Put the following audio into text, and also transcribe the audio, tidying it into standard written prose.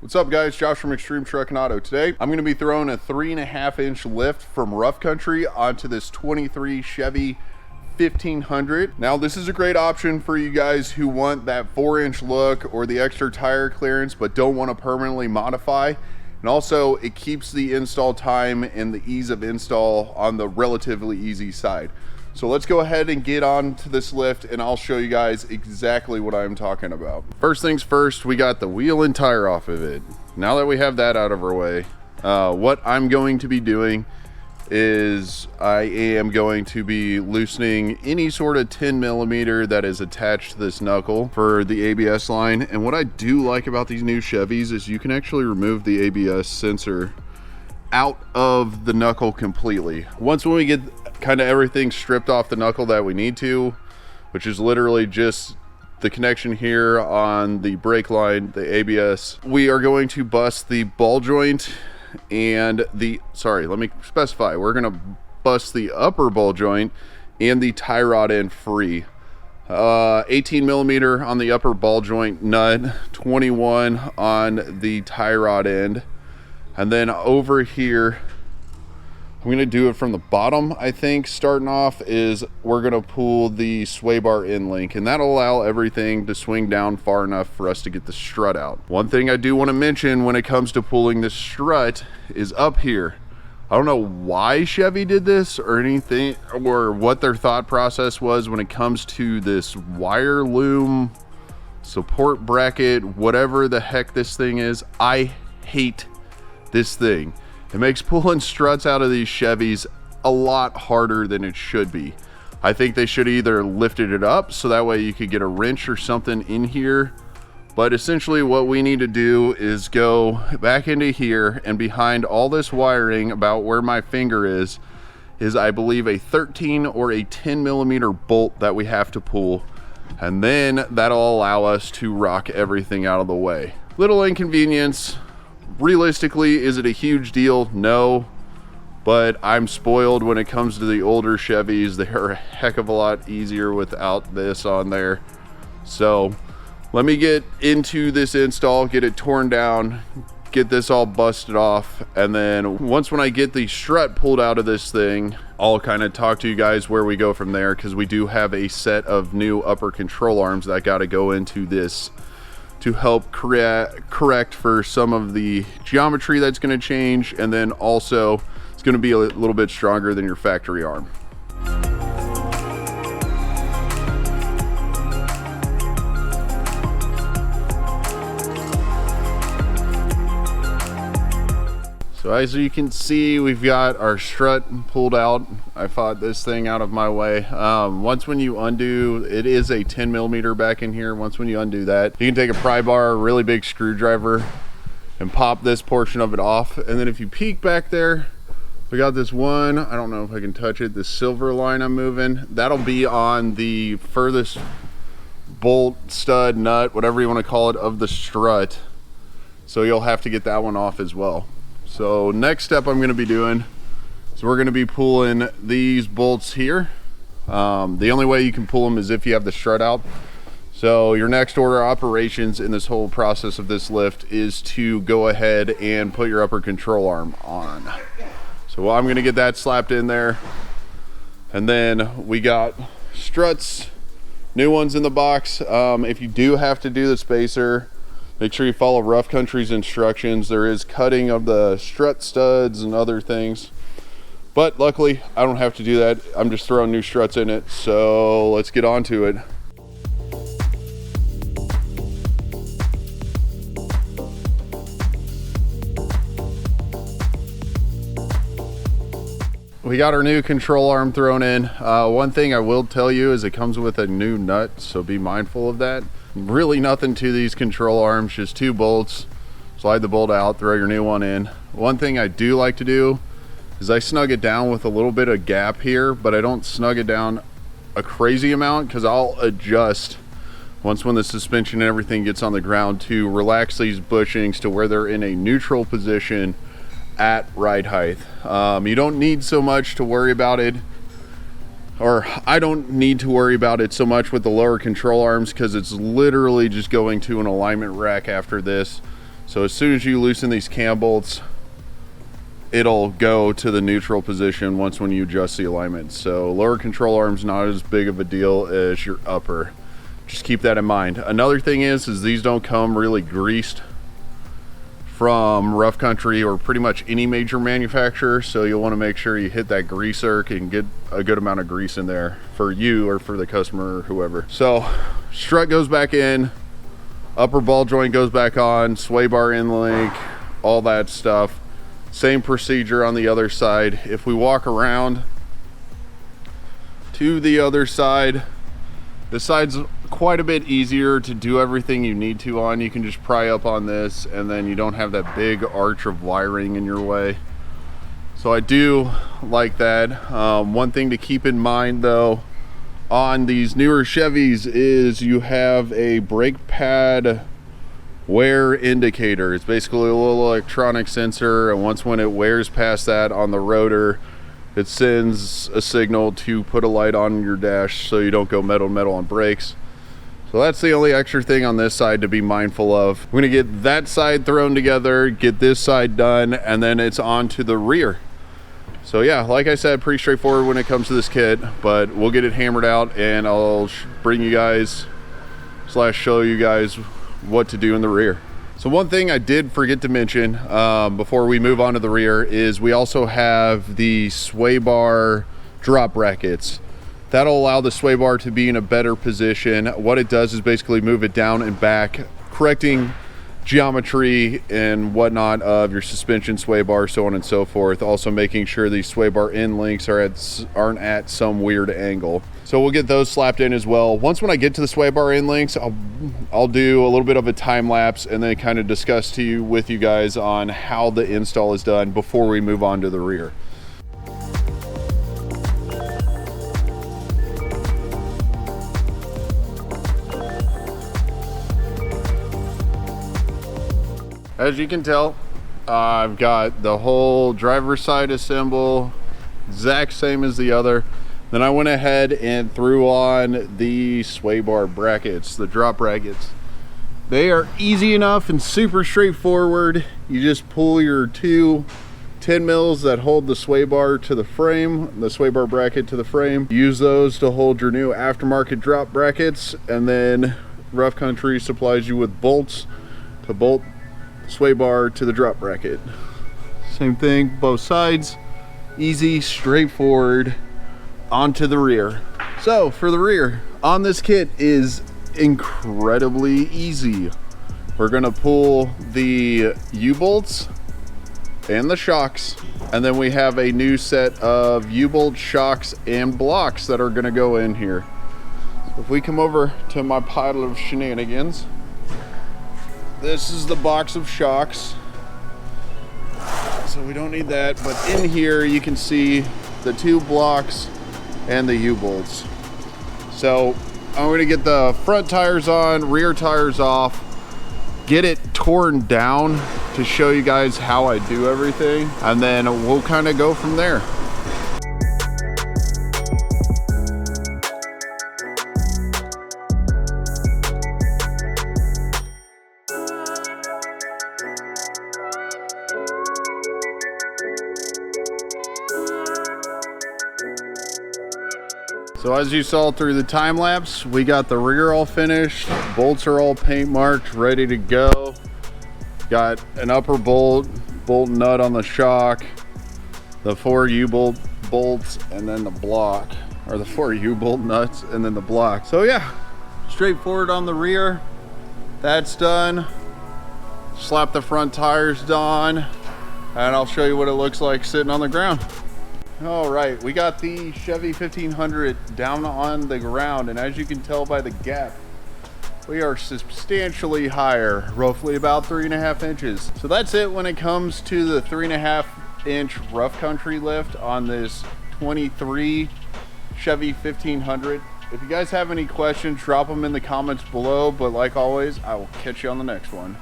What's up guys, Josh from Xtreme Truck and Auto. Today I'm going to be throwing a 3.5-inch lift from rough country onto this 23 Chevy 1500. Now this is a great option for you guys who want that 4-inch look or the extra tire clearance but don't want to permanently modify. And also it keeps the install time and the ease of install on the relatively easy side. So let's go ahead and get on to this lift and I'll show you guys exactly what I'm talking about. First things first, we got the wheel and tire off of it. Now that we have that out of our way, what I'm going to be doing is I am going to be loosening any sort of 10 millimeter that is attached to this knuckle for the ABS line. And what I do like about these new Chevys is you can actually remove the ABS sensor out of the knuckle completely. When we get kind of everything stripped off the knuckle that we need to, which is literally just the connection here on the brake line, the ABS, we are going to bust the ball joint and let me specify, we're going to bust the upper ball joint and the tie rod end free. 18 millimeter on the upper ball joint nut, 21 on the tie rod end. And then over here, I'm going to do it from the bottom. I think starting off is we're going to pull the sway bar in link, and that'll allow everything to swing down far enough for us to get the strut out. One thing I do want to mention when it comes to pulling the strut is up here. I don't know why Chevy did this or anything, or what their thought process was when it comes to this wire loom support bracket, whatever the heck this thing is. I hate this thing. It makes pulling struts out of these Chevys a lot harder than it should be. I think they should either lifted it up so that way you could get a wrench or something in here. But essentially what we need to do is go back into here, and behind all this wiring about where my finger is I believe a 13 or a 10 millimeter bolt that we have to pull. And then that'll allow us to rock everything out of the way. Little inconvenience. Realistically, is it a huge deal? No, but I'm spoiled when it comes to the older Chevys. They're a heck of a lot easier without this on there. So let me get into this install, get it torn down, get this all busted off, and then when I get the strut pulled out of this thing, I'll kind of talk to you guys where we go from there, because we do have a set of new upper control arms that got to go into this to help correct for some of the geometry that's going to change, and then also it's going to be a little bit stronger than your factory arm. So as you can see, we've got our strut pulled out. I fought this thing out of my way. When you undo, it is a 10 millimeter back in here. When you undo that, you can take a pry bar, a really big screwdriver, and pop this portion of it off. And then if you peek back there, we got this one, I don't know if I can touch it, this silver line I'm moving. That'll be on the furthest bolt, stud, nut, whatever you want to call it, of the strut. So you'll have to get that one off as well. So next step I'm going to be doing is we're going to be pulling these bolts here. The only way you can pull them is if you have the strut out. So your next order of operations in this whole process of this lift is to go ahead and put your upper control arm on. So I'm going to get that slapped in there. And then we got struts, new ones in the box. If you do have to do the spacer, make sure you follow rough country's instructions. There is cutting of the strut studs and other things, but luckily I don't have to do that. I'm just throwing new struts in it. So let's get on to it. We got our new control arm thrown in. One thing I will tell you is it comes with a new nut, so be mindful of that. Really nothing to these control arms, just 2 bolts. Slide the bolt out, throw your new one in. One thing I do like to do is I snug it down with a little bit of gap here, but I don't snug it down a crazy amount, because I'll adjust when the suspension and everything gets on the ground to relax these bushings to where they're in a neutral position at ride height. You don't need so much to worry about it or I don't need to worry about it so much with the lower control arms because it's literally just going to an alignment rack after this. So as soon as you loosen these cam bolts, it'll go to the neutral position once when you adjust the alignment. So lower control arm's not as big of a deal as your upper. Just keep that in mind. Another thing is these don't come really greased from Rough Country or pretty much any major manufacturer, so you'll want to make sure you hit that grease zerk and get a good amount of grease in there for you or for the customer or whoever. So strut goes back in, upper ball joint goes back on, sway bar in link, all that stuff. Same procedure on the other side. If we walk around to the other side, this side's quite a bit easier to do everything you need to on. You can just pry up on this and then you don't have that big arch of wiring in your way. So I do like that. One thing to keep in mind though on these newer Chevys is you have a brake pad wear indicator. It's basically a little electronic sensor, and once when it wears past that on the rotor, it sends a signal to put a light on your dash so you don't go metal to metal on brakes. So that's the only extra thing on this side to be mindful of. We're gonna get that side thrown together, get this side done, and then it's on to the rear. So yeah, like I said, pretty straightforward when it comes to this kit, but we'll get it hammered out and I'll bring you guys / show you guys what to do in the rear. So one thing I did forget to mention before we move on to the rear is we also have the sway bar drop brackets. That'll allow the sway bar to be in a better position. What it does is basically move it down and back, correcting geometry and whatnot of your suspension sway bar, so on and so forth. Also making sure these sway bar end links aren't at some weird angle. So we'll get those slapped in as well. Once when I get to the sway bar end links, I'll do a little bit of a time lapse and then kind of discuss with you guys on how the install is done before we move on to the rear. As you can tell, I've got the whole driver's side assemble, exact same as the other. Then I went ahead and threw on the sway bar brackets, the drop brackets. They are easy enough and super straightforward. You just pull your two 10 mils that hold the sway bar to the frame, the sway bar bracket to the frame. Use those to hold your new aftermarket drop brackets, and then Rough Country supplies you with bolts to bolt sway bar to the drop bracket. Same thing, both sides. Easy, straightforward. Onto the rear. So for the rear on this kit is incredibly easy. We're gonna pull the U-bolts and the shocks, and then we have a new set of U-bolt shocks and blocks that are gonna go in here. So if we come over to my pile of shenanigans, this is the box of shocks, so we don't need that, but in here you can see the two blocks and the U-bolts. So I'm going to get the front tires on, rear tires off, get it torn down to show you guys how I do everything, and then we'll kind of go from there. So as you saw through the time lapse, we got the rear all finished, bolts are all paint marked, ready to go. Got an upper bolt nut on the shock, the 4 U-bolt bolts, and then the block, or the 4 U-bolt nuts and then the block. So yeah, straightforward on the rear. That's done. Slap the front tires on, and I'll show you what it looks like sitting on the ground. All right, we got the Chevy 1500 down on the ground, and as you can tell by the gap, we are substantially higher, roughly about 3.5 inches. So that's it when it comes to the 3.5 inch Rough Country lift on this 23 Chevy 1500. If you guys have any questions, drop them in the comments below, but like always, I will catch you on the next one.